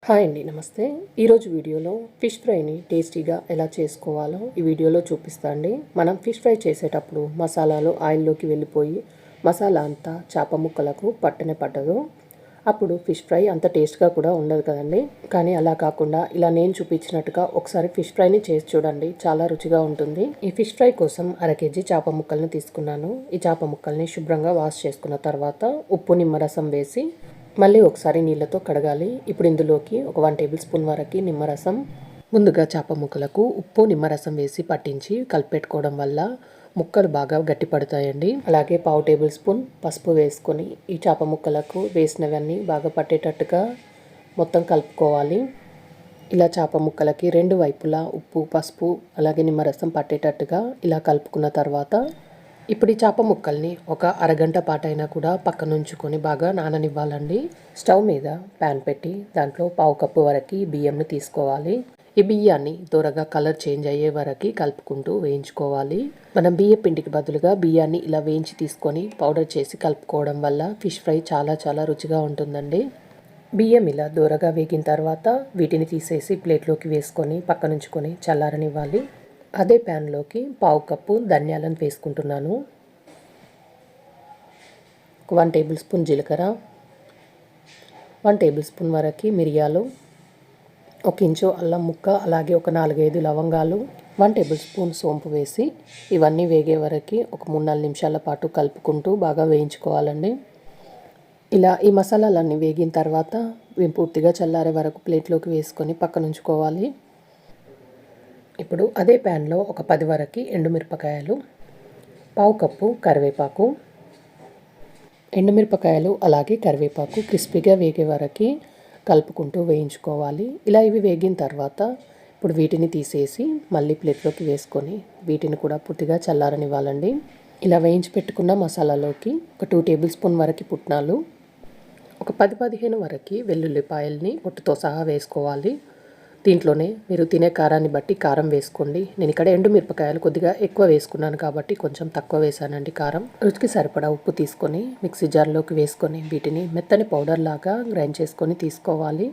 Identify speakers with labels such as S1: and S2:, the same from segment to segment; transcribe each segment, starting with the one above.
S1: Hi అండి, నమస్తే. ఈరోజు వీడియోలో ఫిష్ ఫ్రైని టేస్టీగా ఎలా చేసుకోవాలో ఈ వీడియోలో చూపిస్తా అండి. మనం ఫిష్ ఫ్రై చేసేటప్పుడు మసాలాలు ఆయిల్లోకి వెళ్ళిపోయి మసాలా అంతా చేప ముక్కలకు పట్టనే పట్టదు. అప్పుడు ఫిష్ ఫ్రై అంత టేస్ట్గా కూడా ఉండదు కదండి. కానీ అలా కాకుండా ఇలా నేను చూపించినట్టుగా ఒకసారి ఫిష్ ఫ్రైని చేసి చూడండి, చాలా రుచిగా ఉంటుంది. ఈ ఫిష్ ఫ్రై కోసం 1/2 కేజీ చేప ముక్కల్ని తీసుకున్నాను. ఈ చేప ముక్కల్ని శుభ్రంగా వాష్ చేసుకున్న తర్వాత ఉప్పు నిమ్మరసం వేసి మళ్ళీ ఒకసారి నీళ్ళతో కడగాలి. ఇప్పుడు ఇందులోకి ఒక 1 టేబుల్ స్పూన్ వరకు నిమ్మరసం, ముందుగా చేప ముక్కలకు ఉప్పు నిమ్మరసం వేసి పట్టించి కలిపెట్టుకోవడం వల్ల ముక్కలు బాగా గట్టిపడతాయండి. అలాగే 1/2 టేబుల్ స్పూన్ పసుపు వేసుకొని ఈ చేప ముక్కలకు వేసినవన్నీ బాగా పట్టేటట్టుగా మొత్తం కలుపుకోవాలి. ఇలా చేప ముక్కలకి 2 వైపులా ఉప్పు పసుపు అలాగే నిమ్మరసం పట్టేటట్టుగా ఇలా కలుపుకున్న తర్వాత ఇప్పుడు ఈ చేప ముక్కల్ని ఒక అరగంట పాటైనా కూడా పక్కన ఉంచుకొని బాగా నాననివ్వాలండి. స్టవ్ మీద ప్యాన్ పెట్టి దాంట్లో 1/2 కప్పు వరకు బియ్యంని తీసుకోవాలి. ఈ బియ్యాన్ని దూరగా కలర్ చేంజ్ అయ్యే వరకు కలుపుకుంటూ వేయించుకోవాలి. మనం బియ్య పిండికి బదులుగా బియ్యాన్ని ఇలా వేయించి తీసుకొని పౌడర్ చేసి కలుపుకోవడం వల్ల ఫిష్ ఫ్రై చాలా రుచిగా ఉంటుందండి. బియ్యం ఇలా దూరగా వేగిన తర్వాత వీటిని తీసేసి ప్లేట్లోకి వేసుకొని పక్కనుంచుకొని చల్లారనివ్వాలి. అదే ప్యాన్లోకి 1/2 కప్పు ధనియాలను వేసుకుంటున్నాను. 1 టేబుల్ స్పూన్ జీలకర్ర, 1 టేబుల్ స్పూన్ వరకు మిరియాలు, 1 ఇంచు అల్లం ముక్క, అలాగే ఒక 4-5 లవంగాలు, 1 టేబుల్ స్పూన్ సోంపు వేసి ఇవన్నీ వేగే వరకు ఒక 3-4 నిమిషాల పాటు కలుపుకుంటూ బాగా వేయించుకోవాలండి. ఇలా ఈ మసాలాలన్నీ వేగిన తర్వాత పూర్తిగా చల్లారే వరకు ప్లేట్లోకి వేసుకొని పక్కనుంచుకోవాలి. ఇప్పుడు అదే ప్యాన్లో ఒక 10 వరకు ఎండుమిరపకాయలు, 1/2 కప్పు కరివేపాకు, ఎండుమిరపకాయలు అలాగే కరివేపాకు క్రిస్పీగా వేగే వరకు కలుపుకుంటూ వేయించుకోవాలి. ఇలా ఇవి వేగిన తర్వాత ఇప్పుడు వీటిని తీసేసి మళ్ళీ ప్లేట్లోకి వేసుకొని వీటిని కూడా పూర్తిగా చల్లారనివ్వాలండి. ఇలా వేయించి పెట్టుకున్న మసాలాలోకి ఒక 2 టేబుల్ స్పూన్ వరకు పుట్నాలు, ఒక 10-15 వరకు వెల్లుల్లిపాయల్ని పొట్టుతో సహా వేసుకోవాలి. దీంట్లోనే మీరు తినే కారాన్ని బట్టి కారం వేసుకోండి. నేను ఇక్కడ ఎండుమిరపకాయలు కొద్దిగా ఎక్కువ వేసుకున్నాను కాబట్టి కొంచెం తక్కువ వేసానండి కారం. రుచికి సరిపడా ఉప్పు తీసుకొని మిక్సీ జార్లోకి వేసుకొని వీటిని మెత్తని పౌడర్ లాగా గ్రైండ్ చేసుకొని తీసుకోవాలి.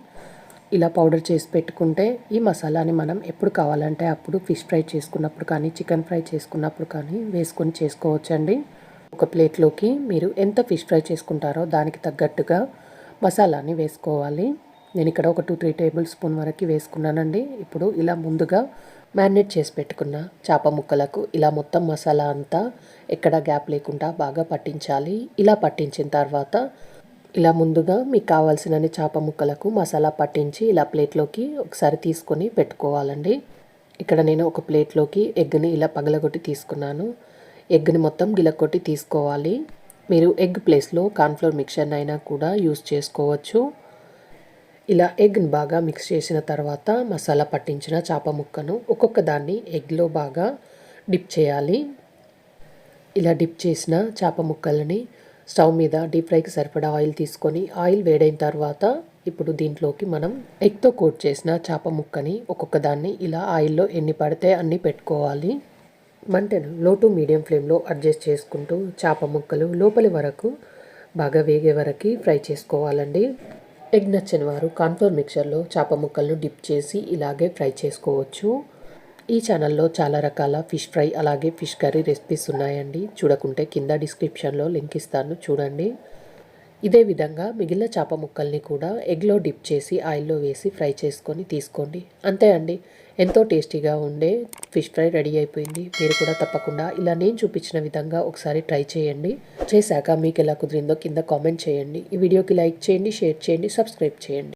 S1: ఇలా పౌడర్ చేసి పెట్టుకుంటే ఈ మసాలాని మనం ఎప్పుడు కావాలంటే అప్పుడు ఫిష్ ఫ్రై చేసుకున్నప్పుడు కానీ చికెన్ ఫ్రై చేసుకున్నప్పుడు కానీ వేసుకొని చేసుకోవచ్చండి. ఒక ప్లేట్లోకి మీరు ఎంత ఫిష్ ఫ్రై చేసుకుంటారో దానికి తగ్గట్టుగా మసాలాని వేసుకోవాలి. నేను ఇక్కడ ఒక 2-3 టేబుల్ స్పూన్ వరకు వేసుకున్నానండి. ఇప్పుడు ఇలా ముందుగా మ్యారినేట్ చేసి పెట్టుకున్న చేప ముక్కలకు ఇలా మొత్తం మసాలా అంతా ఎక్కడ గ్యాప్ లేకుండా బాగా పట్టించాలి. ఇలా పట్టించిన తర్వాత ఇలా ముందుగా మీకు కావాల్సినన్ని చేప ముక్కలకు మసాలా పట్టించి ఇలా ప్లేట్లోకి ఒకసారి తీసుకొని పెట్టుకోవాలండి. ఇక్కడ నేను ఒక ప్లేట్లోకి ఎగ్ని ఇలా పగలగొట్టి తీసుకున్నాను. ఎగ్ని మొత్తం గిలకొట్టి తీసుకోవాలి. మీరు ఎగ్ ప్లేస్లో కార్న్ఫ్లోర్ మిక్చర్ అయినా కూడా యూస్ చేసుకోవచ్చు. ఇలా ఎగ్ని బాగా మిక్స్ చేసిన తర్వాత మసాలా పట్టించిన చేప ముక్కను ఒక్కొక్క దాన్ని ఎగ్లో బాగా డిప్ చేయాలి. ఇలా డిప్ చేసిన చేప ముక్కలని స్టవ్ మీద డీప్ ఫ్రైకి సరిపడా ఆయిల్ తీసుకొని ఆయిల్ వేడైన తర్వాత ఇప్పుడు దీంట్లోకి మనం ఎగ్తో కోట్ చేసిన చేప ముక్కని ఒక్కొక్క దాన్ని ఇలా ఆయిల్లో ఎన్ని పడితే అన్ని పెట్టుకోవాలి. మంటను లో టు మీడియం ఫ్లేమ్లో అడ్జస్ట్ చేసుకుంటూ చేప ముక్కలు లోపలి వరకు బాగా వేగే వరకు ఫ్రై చేసుకోవాలండి. ఎగ్ నచ్చని వారు కార్న్ఫ్లోర్ మిక్చర్లో చేప ముక్కలను డిప్ చేసి ఇలాగే ఫ్రై చేసుకోవచ్చు. ఈ ఛానల్లో చాలా రకాల ఫిష్ ఫ్రై అలాగే ఫిష్ కర్రీ రెసిపీస్ ఉన్నాయండి. చూడకుంటే కింద డిస్క్రిప్షన్లో లింక్ ఇస్తాను, చూడండి. ఇదే విధంగా మిగిలిన చేప ముక్కల్ని కూడా ఎగ్లో డిప్ చేసి ఆయిల్లో వేసి ఫ్రై చేసుకొని తీసుకోండి. అంతే అండి, ఎంతో టేస్టీగా ఉండే ఫిష్ ఫ్రై రెడీ అయిపోయింది. మీరు కూడా తప్పకుండా ఇలా నేను చూపించిన విధంగా ఒకసారి ట్రై చేయండి. చేశాక మీకు ఎలా కుదిరిందో కింద కామెంట్ చేయండి. ఈ వీడియోకి లైక్ చేయండి, షేర్ చేయండి, సబ్స్క్రైబ్ చేయండి.